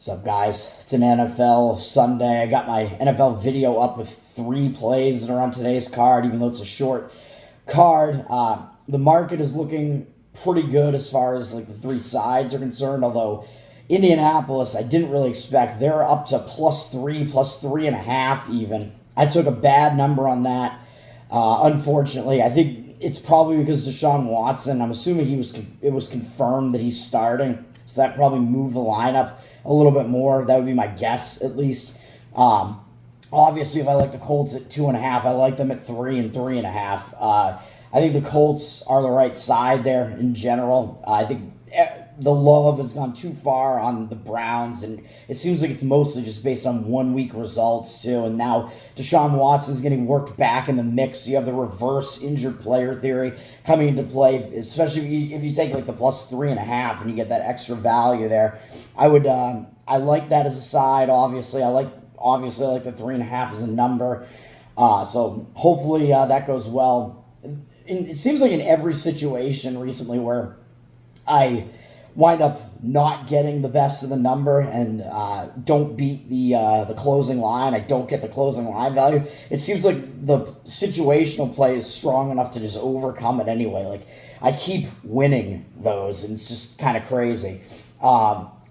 What's up, guys? It's an NFL Sunday. I got my NFL video up with 3 plays that are on today's card, even though it's a short card. The market is looking pretty good as far as like the 3 sides are concerned, although Indianapolis, I didn't really expect. They're up to +3, +3.5 even. I took a bad number on that. Unfortunately, I think it's probably because Deshaun Watson. I'm assuming it was confirmed that he's starting, so that probably moved the lineup a little bit more. That would be my guess, at least. Obviously, if I like the Colts at 2.5, I like them at 3 and 3.5. I think the Colts are the right side there in general. I think the love has gone too far on the Browns, and it seems like it's mostly just based on 1 week results too. And now Deshaun Watson's getting worked back in the mix. You have the reverse injured player theory coming into play, especially if you take like the +3.5 and you get that extra value there. I like that as a side. Obviously, I like the 3.5 as a number. So hopefully that goes well. It seems like in every situation recently where I wind up not getting the best of the number and don't beat the closing line. I don't get the closing line value. It seems like the situational play is strong enough to just overcome it anyway. Like, I keep winning those, and it's just kind of crazy.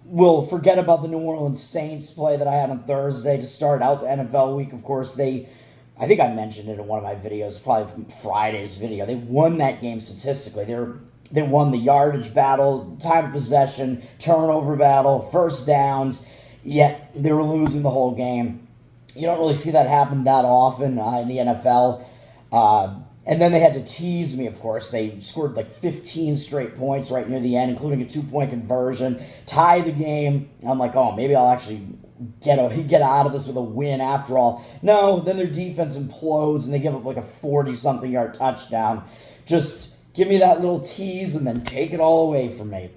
We'll forget about the New Orleans Saints play that I had on Thursday to start out the NFL week. Of course, I think I mentioned it in one of my videos, probably from Friday's video. They won that game statistically. They won the yardage battle, time of possession, turnover battle, first downs, yet they were losing the whole game. You don't really see that happen that often in the NFL. And then they had to tease me, of course. They scored like 15 straight points right near the end, including a 2-point conversion, tie the game. I'm like, oh, maybe I'll actually get out of this with a win after all. No, then their defense implodes and they give up like a 40-something yard touchdown. Just give me that little tease and then take it all away from me.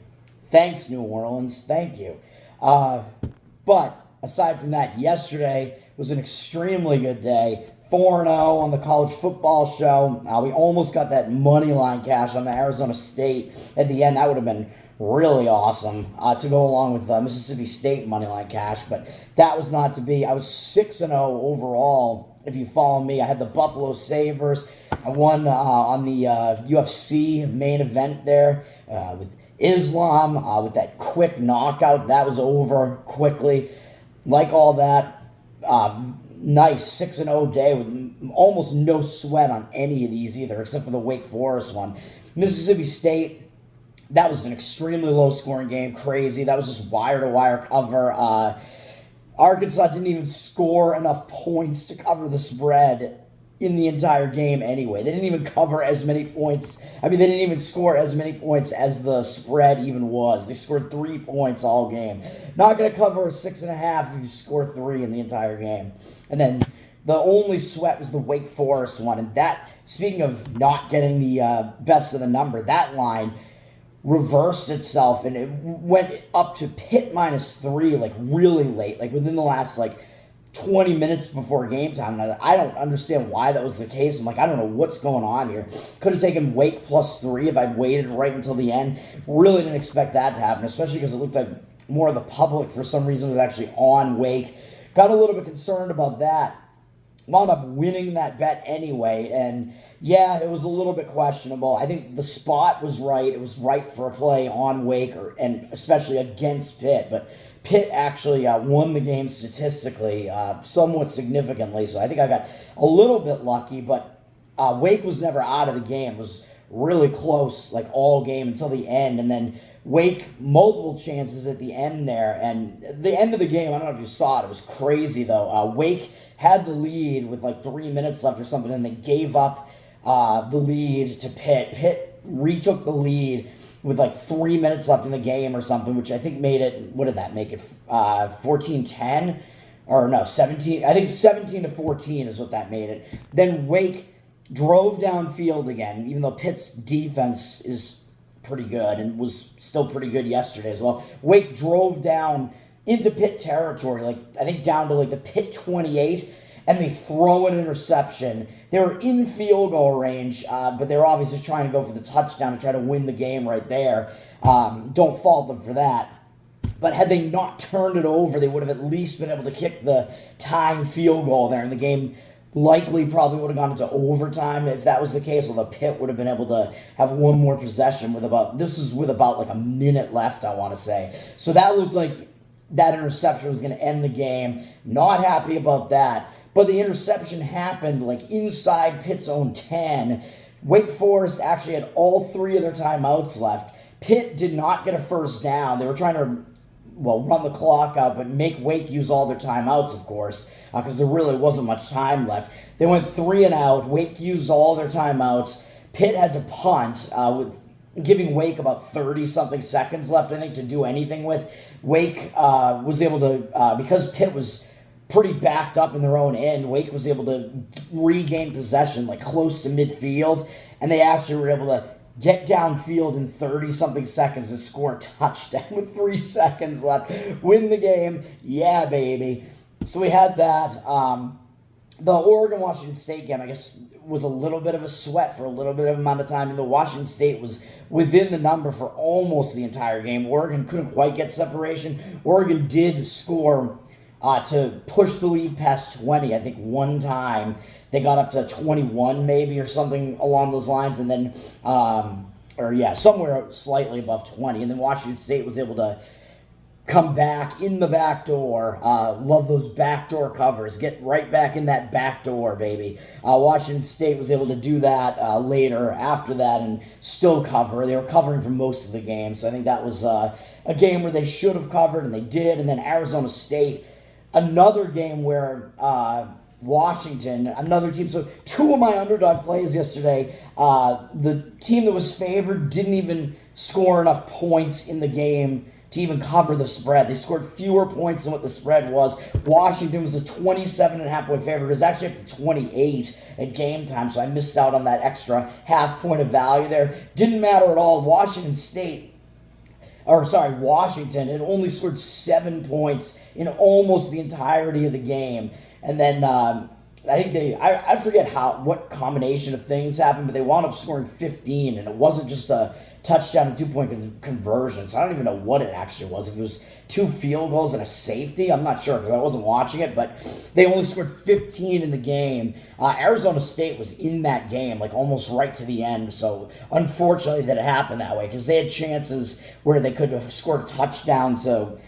Thanks, New Orleans. Thank you. But aside from that, yesterday was an extremely good day. 4-0 on the college football show. We almost got that money line cash on the Arizona State at the end. That would have been really awesome to go along with Mississippi State money line cash, but that was not to be. I was 6-0 overall. If you follow me, I had the Buffalo Sabres. I won on the UFC main event there with Islam with that quick knockout. That was over quickly. Like all that. Nice 6-0 day with almost no sweat on any of these either, except for the Wake Forest one. Mississippi State, that was an extremely low-scoring game. Crazy. That was just wire-to-wire cover. Arkansas didn't even score enough points to cover the spread in the entire game anyway. They didn't even cover as many points. They didn't even score as many points as the spread even was. They scored 3 points all game. Not going to cover a 6.5 if you score 3 in the entire game. And then the only sweat was the Wake Forest one. And that, speaking of not getting the best of the number, that line reversed itself and it went up to Pitt -3 like really late, like within the last 20 minutes before game time. And I don't understand why that was the case. I'm like, I don't know what's going on here. Could have taken Wake +3 if I'd waited right until the end. Really didn't expect that to happen, especially because it looked like more of the public for some reason was actually on Wake. Got a little bit concerned about that. Wound up winning that bet anyway, and yeah, it was a little bit questionable. I think the spot was right. It was right for a play on Wake, and especially against Pitt, but Pitt actually won the game statistically, somewhat significantly, so I think I got a little bit lucky, but Wake was never out of the game. It was really close, like all game until the end, and then Wake, multiple chances at the end there, and the end of the game, I don't know if you saw it, it was crazy though. Wake had the lead with 3 minutes left or something, and they gave up the lead to Pitt. Pitt retook the lead with 3 minutes left in the game or something, which I think made it, what did that make it, 14-10? Or no, 17, I think 17-14 is what that made it. Then Wake drove downfield again, even though Pitt's defense is pretty good and was still pretty good yesterday as well. Wake drove down into Pitt territory, I think down to the Pitt 28, and they throw an interception. They were in field goal range, but they were obviously trying to go for the touchdown to try to win the game right there. Don't fault them for that. But had they not turned it over, they would have at least been able to kick the tying field goal there, and the game likely probably would have gone into overtime if that was the case, although Pitt would have been able to have one more possession with about like a minute left, I want to say. So that looked like that interception was going to end the game. Not happy about that. But the interception happened like inside Pitt's own 10. Wake Forest actually had all 3 of their timeouts left. Pitt did not get a first down. They were trying to run the clock out, but make Wake use all their timeouts, of course, because there really wasn't much time left. They went 3 and out. Wake used all their timeouts. Pitt had to punt, with giving Wake about 30-something seconds left, I think, to do anything with. Wake was able to, because Pitt was pretty backed up in their own end, Wake was able to regain possession, like close to midfield, and they actually were able to get downfield in 30-something seconds and score a touchdown with 3 seconds left. Win the game. Yeah, baby. So we had that. The Oregon-Washington State game, I guess, was a little bit of a sweat for a little bit of amount of time, and the Washington State was within the number for almost the entire game. Oregon couldn't quite get separation. Oregon did score to push the lead past 20, I think, one time. They got up to 21 maybe or something along those lines, and then, somewhere slightly above 20. And then Washington State was able to come back in the back door. Love those backdoor covers. Get right back in that back door, baby. Washington State was able to do that later after that and still cover. They were covering for most of the game, so I think that was a game where they should have covered, and they did. And then Arizona State, another game where Washington, another team. So 2 of my underdog plays yesterday, the team that was favored didn't even score enough points in the game to even cover the spread. They scored fewer points than what the spread was. Washington was a 27.5-point favorite. It was actually up to 28 at game time, so I missed out on that extra half point of value there. Didn't matter at all. Washington had only scored 7 points in almost the entirety of the game. And then I think I forget what combination of things happened, but they wound up scoring 15, and it wasn't just a touchdown and 2-point conversion. So I don't even know what it actually was. If it was 2 field goals and a safety, I'm not sure because I wasn't watching it, but they only scored 15 in the game. Arizona State was in that game, like almost right to the end. So unfortunately that it happened that way because they had chances where they could have scored a touchdown to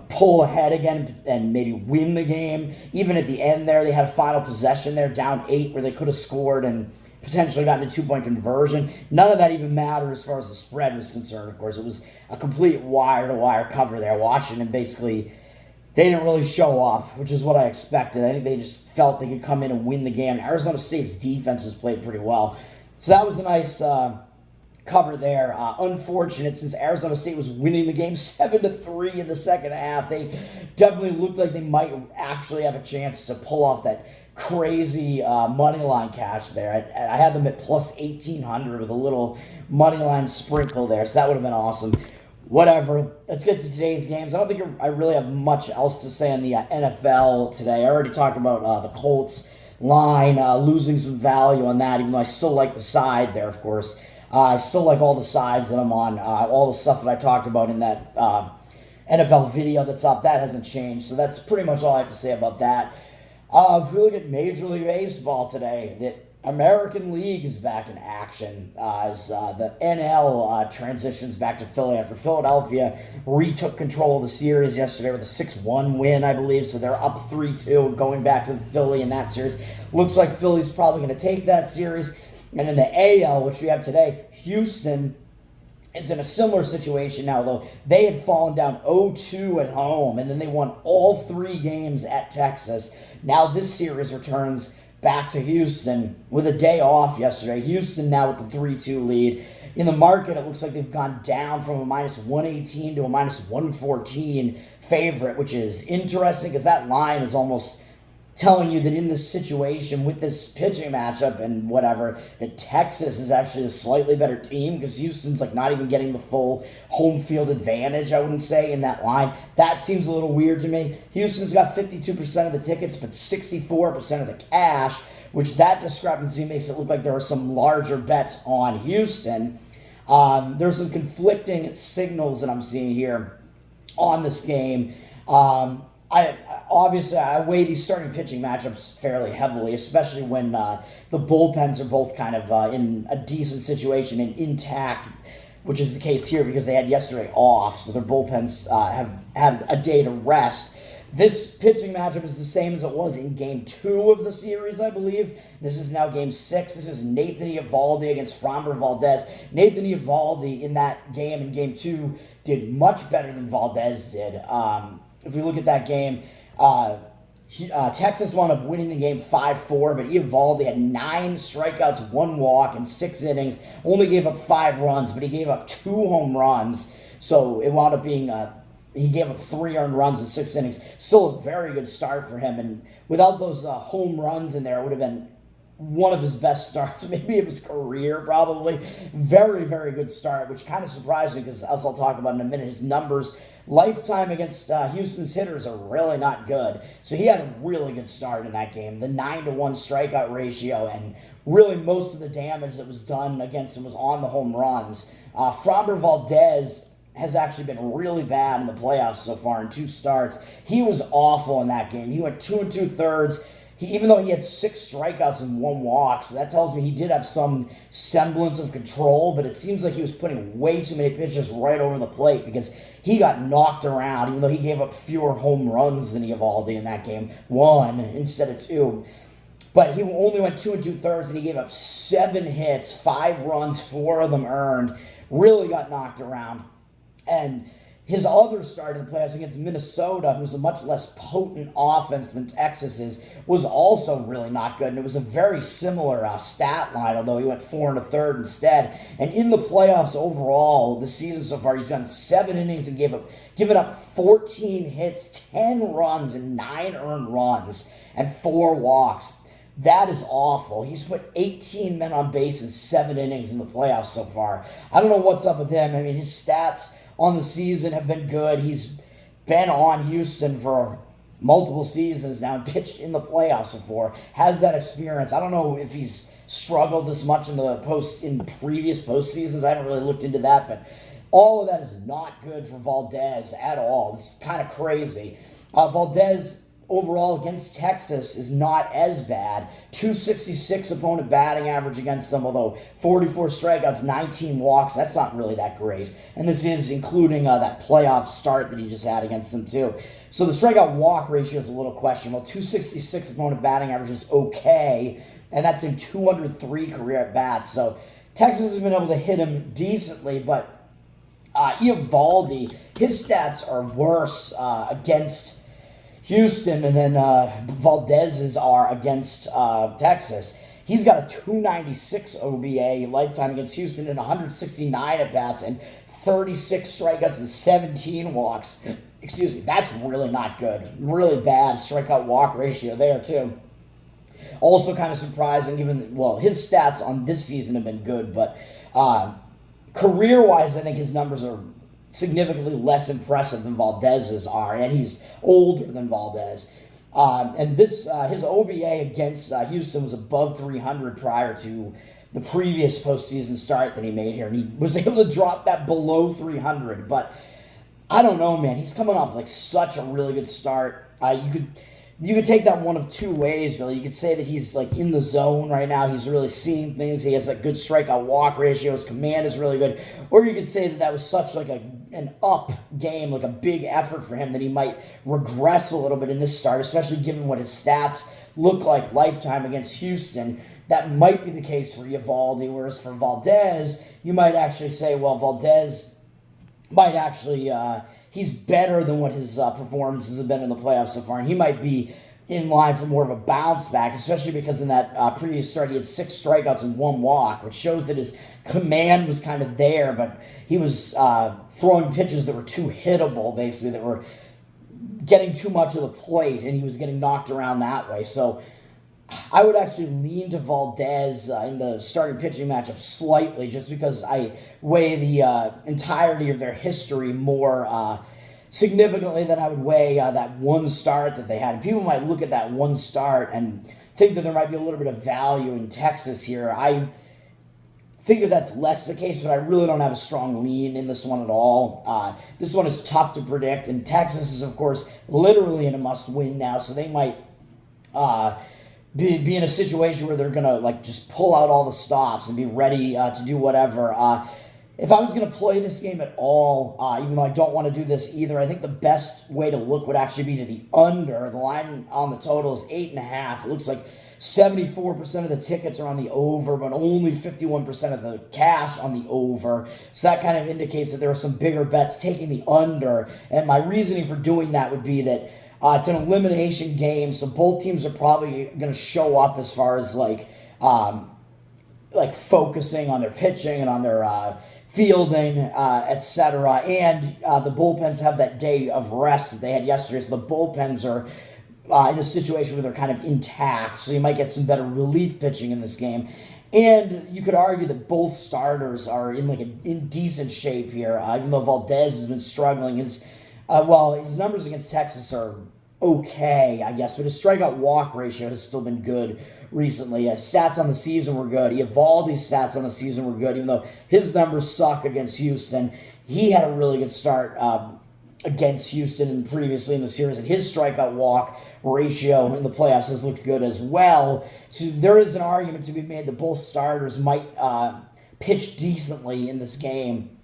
pull ahead again and maybe win the game. Even at the end there, they had a final possession there, down 8, where they could have scored and potentially gotten a 2-point conversion. None of that even mattered as far as the spread was concerned, of course. It was a complete wire-to-wire cover there. Washington basically, they didn't really show up, which is what I expected. I think they just felt they could come in and win the game. Arizona State's defense has played pretty well. So that was a nice cover there. Unfortunate, since Arizona State was winning the game 7-3 in the second half. They definitely looked like they might actually have a chance to pull off that crazy money line cash there. I had them at plus 1,800 with a little money line sprinkle there, so that would have been awesome. Whatever. Let's get to today's games. I don't think I really have much else to say on the NFL today. I already talked about the Colts line, losing some value on that, even though I still like the side there, of course. I still like all the sides that I'm on, all the stuff that I talked about in that NFL video that's up. That hasn't changed, so that's pretty much all I have to say about that. If we look at Major League Baseball today, the American League is back in action as the NL transitions back to Philly after Philadelphia retook control of the series yesterday with a 6-1 win, I believe, so they're up 3-2 going back to Philly in that series. Looks like Philly's probably going to take that series. And in the AL, which we have today, Houston is in a similar situation now, though they had fallen down 0-2 at home, and then they won all 3 games at Texas. Now this series returns back to Houston with a day off yesterday. Houston now with the 3-2 lead. In the market, it looks like they've gone down from a minus 118 to a minus 114 favorite, which is interesting because that line is almost telling you that in this situation with this pitching matchup and whatever, that Texas is actually a slightly better team because Houston's like not even getting the full home field advantage, I wouldn't say, in that line. That seems a little weird to me. Houston's got 52% of the tickets, but 64% of the cash, which that discrepancy makes it look like there are some larger bets on Houston. There's some conflicting signals that I'm seeing here on this game. I weigh these starting pitching matchups fairly heavily, especially when the bullpens are both kind of in a decent situation and intact, which is the case here because they had yesterday off, so their bullpens have had a day to rest. This pitching matchup is the same as it was in Game 2 of the series, I believe. This is now Game 6. This is Nathan Eovaldi against Framber Valdez. Nathan Eovaldi in that game, in Game 2, did much better than Valdez did. If we look at that game, Texas wound up winning the game 5-4, but Eovaldi had 9 strikeouts, 1 walk, in 6 innings. Only gave up 5 runs, but he gave up 2 home runs. So it wound up being... he gave up 3 earned runs in 6 innings. Still a very good start for him. And without those home runs in there, it would have been one of his best starts, maybe of his career, probably. Very, very good start, which kind of surprised me because, as I'll talk about in a minute, his numbers lifetime against Houston's hitters are really not good. So he had a really good start in that game. The 9-1 strikeout ratio, and really most of the damage that was done against him was on the home runs. Framber Valdez has actually been really bad in the playoffs so far in 2 starts. He was awful in that game. He went 2 2/3. Even though he had 6 strikeouts and 1 walk, so that tells me he did have some semblance of control, but it seems like he was putting way too many pitches right over the plate because he got knocked around, even though he gave up fewer home runs than Eovaldi in that game, 1 instead of 2. But he only went 2 2/3, and he gave up 7 hits, 5 runs, 4 of them earned. Really got knocked around. And his other start in the playoffs against Minnesota, who's a much less potent offense than Texas is, was also really not good. And it was a very similar stat line, although he went 4 1/3 instead. And in the playoffs overall, the season so far, he's gone 7 innings and given up 14 hits, 10 runs, and 9 earned runs, and 4 walks. That is awful. He's put 18 men on base in 7 innings in the playoffs so far. I don't know what's up with him. I mean, his stats on the season have been good. He's been on Houston for multiple seasons now and pitched in the playoffs before. Has that experience. I don't know if he's struggled this much in previous postseasons. I haven't really looked into that, but all of that is not good for Valdez at all. It's kind of crazy. Valdez overall against Texas is not as bad. 266 opponent batting average against them, although 44 strikeouts, 19 walks. That's not really that great. And this is including that playoff start that he just had against them too. So the strikeout walk ratio is a little questionable. 266 opponent batting average is okay, and that's in 203 career at bats. So Texas has been able to hit him decently, but Eovaldi, his stats are worse against Houston, and then Valdez's are against Texas. He's got a 296 OBA lifetime against Houston and 169 at-bats and 36 strikeouts and 17 walks. Excuse me, that's really not good. Really bad strikeout-walk ratio there, too. Also kind of surprising, his stats on this season have been good, but career-wise, I think his numbers are significantly less impressive than Valdez's are, and he's older than Valdez. And his OBA against Houston was above 300 prior to the previous postseason start that he made here, and he was able to drop that below 300. But I don't know, man. He's coming off like such a really good start. You could take that one of 2 ways, really. You could say that he's like in the zone right now. He's really seeing things. He has like good strikeout walk ratio. His command is really good. Or you could say that was such like an up game, like a big effort for him that he might regress a little bit in this start, especially given what his stats look like lifetime against Houston. That might be the case for Eovaldi, whereas for Valdez, you might actually say, well, Valdez might actually... he's better than what his performances have been in the playoffs so far, and he might be in line for more of a bounce back, especially because in that previous start he had 6 strikeouts and 1 walk, which shows that his command was kind of there, but he was throwing pitches that were too hittable, basically, that were getting too much of the plate, and he was getting knocked around that way. So I would actually lean to Valdez in the starting pitching matchup slightly, just because I weigh the entirety of their history more significantly than I would weigh that one start that they had. And people might look at that one start and think that there might be a little bit of value in Texas here. think that that's less the case, but I really don't have a strong lean in this one at all. This one is tough to predict, and Texas is, of course, literally in a must-win now, so they might be in a situation where they're going to like just pull out all the stops and be ready to do whatever. If I was going to play this game at all, even though I don't want to do this either, I think the best way to look would actually be to the under. The line on the total is 8.5. It looks like 74% of the tickets are on the over, but only 51% of the cash on the over. So that kind of indicates that there are some bigger bets taking the under. And my reasoning for doing that would be that it's an elimination game, so both teams are probably going to show up as far as like focusing on their pitching and on their fielding, etc. And the bullpens have that day of rest that they had yesterday, so the bullpens are in a situation where they're kind of intact, so you might get some better relief pitching in this game. And you could argue that both starters are in decent shape here, even though Valdez has been struggling. His numbers against Texas are okay, I guess, but his strikeout-walk ratio has still been good recently. Stats on the season were good. Eovaldi's stats on the season were good, even though his numbers suck against Houston. He had a really good start against Houston and previously in the series, and his strikeout-walk ratio in the playoffs has looked good as well. So there is an argument to be made that both starters might pitch decently in this game.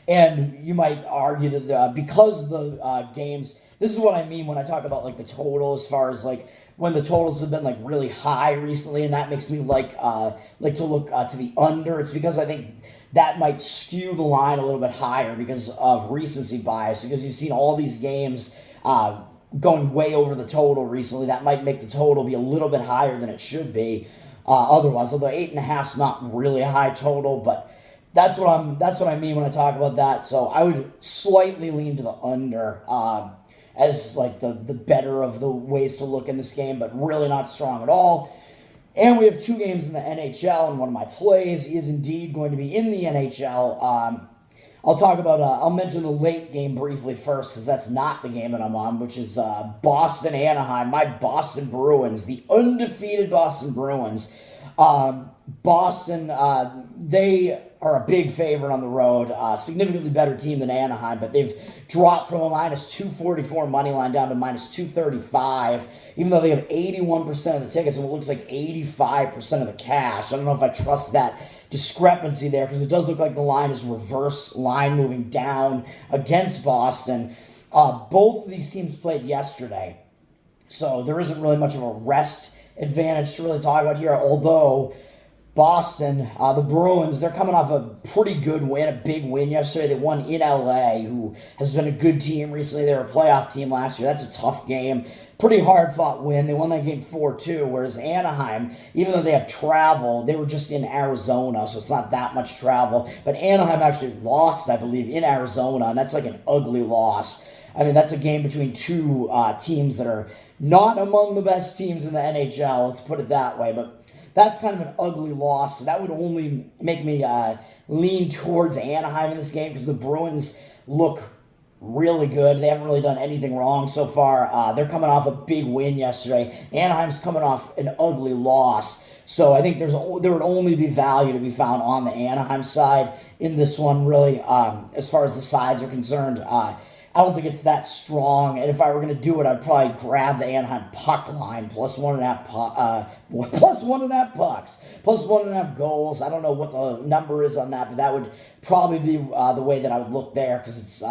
And you might argue that because the games, this is what I mean when I talk about like the total, as far as like when the totals have been like really high recently, and that makes me like to look to the under. It's because I think that might skew the line a little bit higher because of recency bias, because you've seen all these games going way over the total recently. That might make the total be a little bit higher than it should be otherwise, although 8.5 is not really a high total, but that's what I mean when I talk about that. So I would slightly lean to the under as like the better of the ways to look in this game, but really not strong at all. And we have two games in the NHL, and one of my plays is indeed going to be in the NHL. I'll mention the late game briefly first, because that's not the game that I'm on, which is Boston-Anaheim. My Boston Bruins, the undefeated Boston Bruins. Boston, they are a big favorite on the road, significantly better team than Anaheim, but they've dropped from a minus 244 money line down to minus 235, even though they have 81% of the tickets and what looks like 85% of the cash. I don't know if I trust that discrepancy there, because it does look like the line is reverse line moving down against Boston. Both of these teams played yesterday, so there isn't really much of a rest advantage to really talk about here, although Boston, the Bruins, they're coming off a pretty good win, a big win yesterday. They won in LA, who has been a good team recently. They were a playoff team last year. That's a tough game. Pretty hard-fought win. They won that game 4-2, whereas Anaheim, even though they have travel, they were just in Arizona, so it's not that much travel. But Anaheim actually lost, I believe, in Arizona, and that's like an ugly loss. I mean, that's a game between two teams that are not among the best teams in the NHL, let's put it that way, but that's kind of an ugly loss. So that would only make me lean towards Anaheim in this game, because the Bruins look really good. They haven't really done anything wrong so far. They're coming off a big win yesterday. Anaheim's coming off an ugly loss. So I think there would only be value to be found on the Anaheim side in this one, really, as far as the sides are concerned. I don't think it's that strong, and if I were going to do it, I'd probably grab the Anaheim puck line, plus 1.5 pucks, plus 1.5 goals. I don't know what the number is on that, but that would probably be the way that I would look there, because it's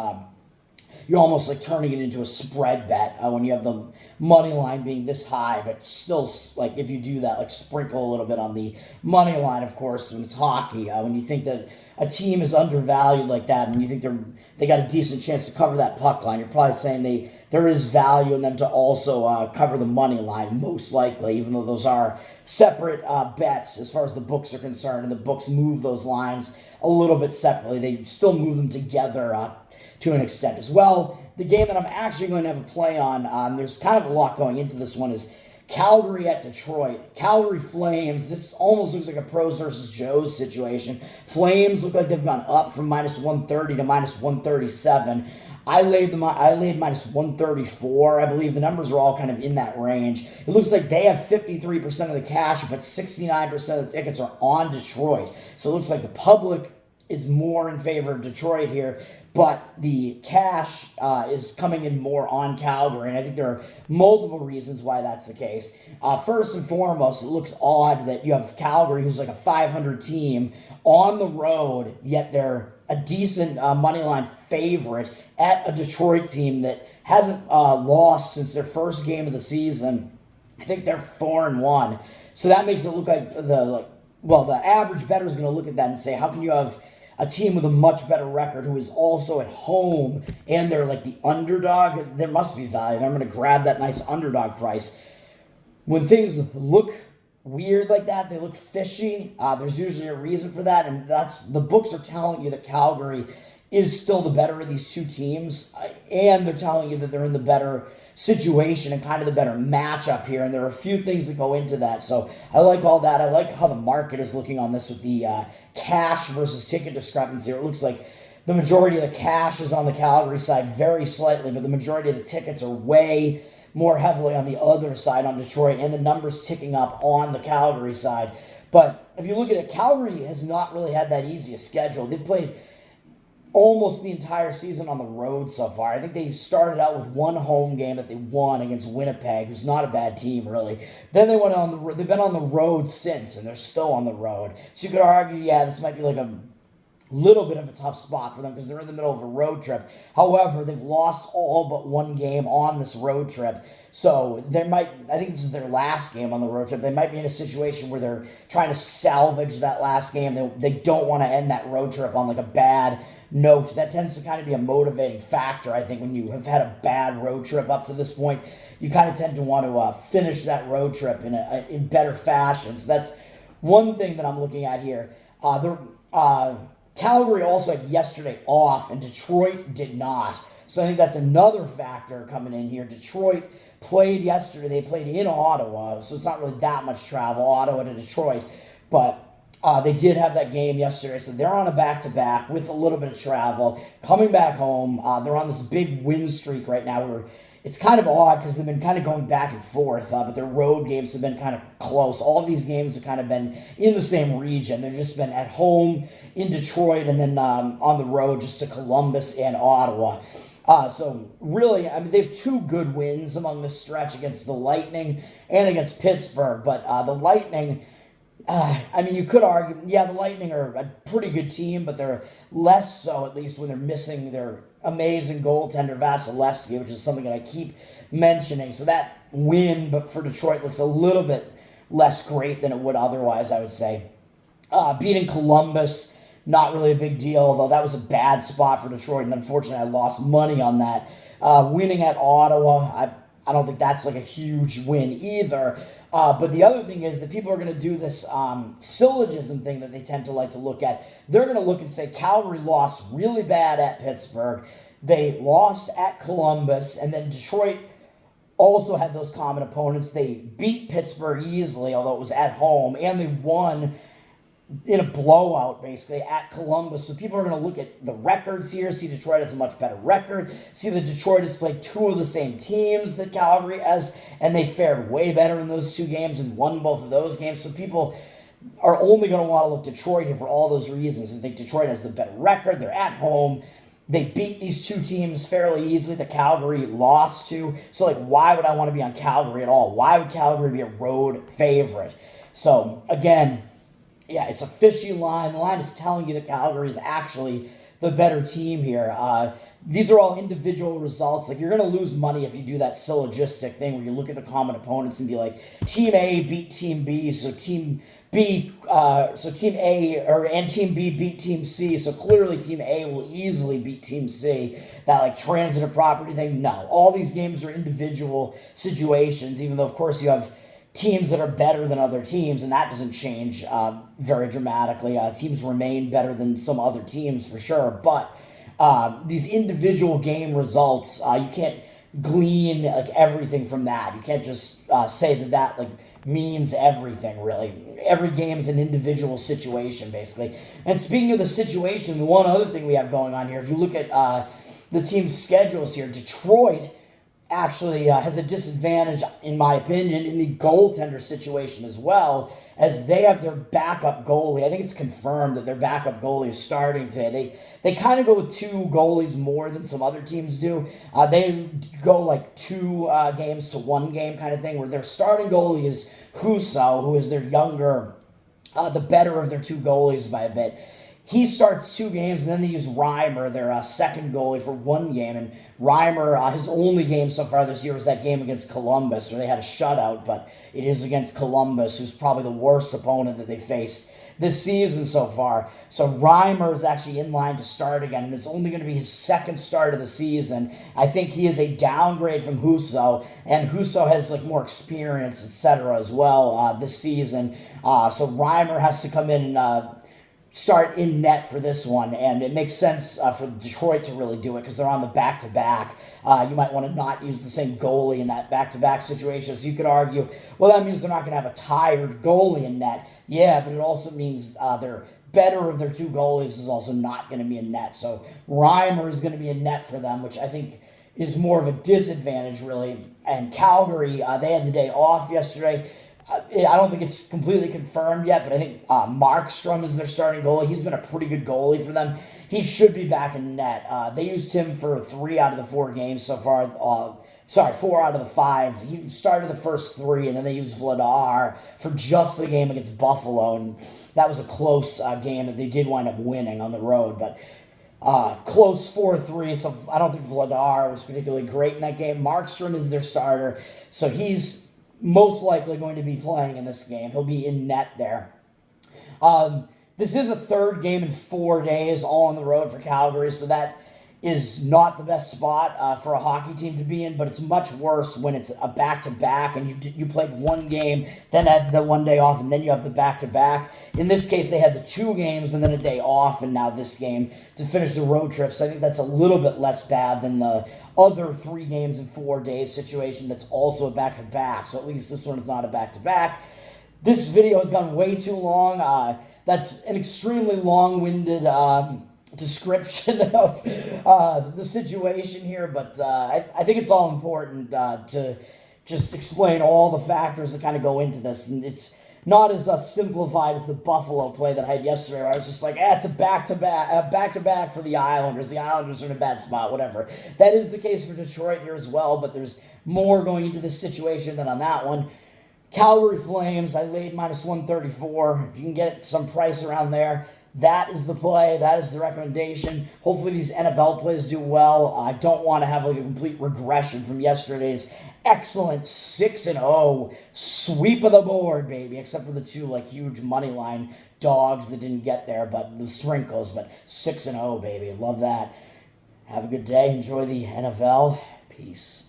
you're almost like turning it into a spread bet when you have the money line being this high, but still, like, if you do that, like, sprinkle a little bit on the money line, of course, when it's hockey. When you think that a team is undervalued like that, and you think they got a decent chance to cover that puck line, you're probably saying there is value in them to also cover the money line, most likely, even though those are separate bets as far as the books are concerned, and the books move those lines a little bit separately. They still move them together to an extent as well. The game that I'm actually going to have a play on, there's kind of a lot going into this one, is Calgary at Detroit. Calgary Flames. This almost looks like a pros versus Joes situation. Flames look like they've gone up from minus 130 to minus 137. I laid minus 134. I believe the numbers are all kind of in that range. It looks like they have 53% of the cash, but 69% of the tickets are on Detroit. So it looks like the public is more in favor of Detroit here, but the cash is coming in more on Calgary, and I think there are multiple reasons why that's the case. First and foremost, it looks odd that you have Calgary, who's like a 500 team, on the road, yet they're a decent moneyline favorite at a Detroit team that hasn't lost since their first game of the season. I think they're 4-1, so that makes it look like the average bettor is going to look at that and say, how can you have a team with a much better record who is also at home and they're like the underdog? There must be value. I'm going to grab that nice underdog price. When things look weird like that, they look fishy, there's usually a reason for that, and that's the books are telling you that Calgary is still the better of these two teams, and they're telling you that they're in the better situation and kind of the better matchup here, and there are a few things that go into that. So I like all that. I like how the market is looking on this with the cash versus ticket discrepancy. It looks like the majority of the cash is on the Calgary side very slightly, but the majority of the tickets are way more heavily on the other side on Detroit, and the numbers ticking up on the Calgary side. But if you look at it, Calgary has not really had that easy a schedule. They played almost the entire season on the road so far. I think they started out with one home game that they won against Winnipeg, who's not a bad team, really. Then they went on they've been on the road since, and they're still on the road. So you could argue, yeah, this might be like a little bit of a tough spot for them because they're in the middle of a road trip. However, they've lost all but one game on this road trip. So I think this is their last game on the road trip. They might be in a situation where they're trying to salvage that last game. They don't want to end that road trip on like a bad note. That tends to kind of be a motivating factor, I think, when you have had a bad road trip up to this point. You kind of tend to want to finish that road trip in better fashion. So that's one thing that I'm looking at here. Calgary also had yesterday off, and Detroit did not. So I think that's another factor coming in here. Detroit played yesterday. They played in Ottawa, so it's not really that much travel, Ottawa to Detroit. But they did have that game yesterday, so they're on a back-to-back with a little bit of travel. Coming back home, they're on this big win streak right now where it's kind of odd because they've been kind of going back and forth, but their road games have been kind of close. All of these games have kind of been in the same region. They've just been at home in Detroit and then on the road just to Columbus and Ottawa. So really, I mean, they have two good wins among this stretch against the Lightning and against Pittsburgh, but the Lightning... I mean, you could argue, yeah, the Lightning are a pretty good team, but they're less so, at least when they're missing their amazing goaltender, Vasilevsky, which is something that I keep mentioning. So that win, but for Detroit, looks a little bit less great than it would otherwise, I would say. Beating Columbus, not really a big deal, although that was a bad spot for Detroit, and unfortunately I lost money on that. Winning at Ottawa, I don't think that's like a huge win either. But the other thing is that people are going to do this syllogism thing that they tend to like to look at. They're going to look and say Calgary lost really bad at Pittsburgh. They lost at Columbus. And then Detroit also had those common opponents. They beat Pittsburgh easily, although it was at home. And they won in a blowout, basically, at Columbus. So people are going to look at the records here, see Detroit has a much better record, see that Detroit has played two of the same teams that Calgary has, and they fared way better in those two games and won both of those games. So people are only going to want to look Detroit here for all those reasons. I think Detroit has the better record. They're at home. They beat these two teams fairly easily that Calgary lost to. So, like, why would I want to be on Calgary at all? Why would Calgary be a road favorite? So, again... yeah, it's a fishy line. The line is telling you that Calgary is actually the better team here. These are all individual results. Like, you're going to lose money if you do that syllogistic thing where you look at the common opponents and be like, Team A beat Team B, so Team B, and Team B beat Team C, so clearly Team A will easily beat Team C. That, like, transitive property thing, no. All these games are individual situations, even though, of course, you have teams that are better than other teams, and that doesn't change very dramatically. Teams remain better than some other teams for sure, but these individual game results, you can't glean like everything from that. You can't just say that like means everything, really. Every game is an individual situation, basically. And speaking of the situation, the one other thing we have going on here, if you look at the team's schedules here. Detroit actually has a disadvantage, in my opinion, in the goaltender situation as well, as they have their backup goalie. I think it's confirmed that their backup goalie is starting today. They kind of go with two goalies more than some other teams do. They go like two games to one game kind of thing, where their starting goalie is Husso, who is their younger, the better of their two goalies by a bit. He starts 2 games, and then they use Reimer, their second goalie, for 1 game. And Reimer, his only game so far this year was that game against Columbus, where they had a shutout, but it is against Columbus, who's probably the worst opponent that they faced this season so far. So Reimer is actually in line to start again, and it's only going to be his second start of the season. I think he is a downgrade from Husso, and Husso has like more experience, etc. as well this season. So Reimer has to come in and start in net for this one, and it makes sense for Detroit to really do it because they're on the back-to-back. You might want to not use the same goalie in that back-to-back situation. So you could argue, well, that means they're not going to have a tired goalie in net. Yeah, but it also means their better of their 2 goalies is also not going to be in net. So Reimer is going to be in net for them, which I think is more of a disadvantage, really. And Calgary, they had the day off yesterday. I don't think it's completely confirmed yet, but I think Markstrom is their starting goalie. He's been a pretty good goalie for them. He should be back in net. They used him for 3 out of the 4 games so far. 4 out of the 5. He started the first 3, and then they used Vladar for just the game against Buffalo, and that was a close game that they did wind up winning on the road, but close 4-3, so I don't think Vladar was particularly great in that game. Markstrom is their starter, so he's most likely going to be playing in this game. He'll be in net there. This is a 3rd game in 4 days, all on the road for Calgary, so that is not the best spot for a hockey team to be in, but it's much worse when it's a back-to-back and you played 1 game, then had the 1 day off, and then you have the back-to-back. In this case, they had the 2 games and then a day off, and now this game to finish the road trip, so I think that's a little bit less bad than the other 3 games in 4 days situation that's also a back-to-back, so at least this one is not a back-to-back. This video has gone way too long. That's an extremely long-winded description of the situation here, but I think it's all important to just explain all the factors that kind of go into this, and it's not as simplified as the Buffalo play that I had yesterday, where I was just like, it's a back-to-back for the Islanders. The Islanders are in a bad spot, whatever. That is the case for Detroit here as well, but there's more going into this situation than on that one. Calgary Flames, I laid -134. If you can get some price around there, that is the play. That is the recommendation. Hopefully these NFL plays do well. I don't want to have like a complete regression from yesterday's excellent 6-0 sweep of the board, baby. Except for the 2 like huge money line dogs that didn't get there, but the sprinkles. But 6-0, baby. Love that. Have a good day. Enjoy the NFL. Peace.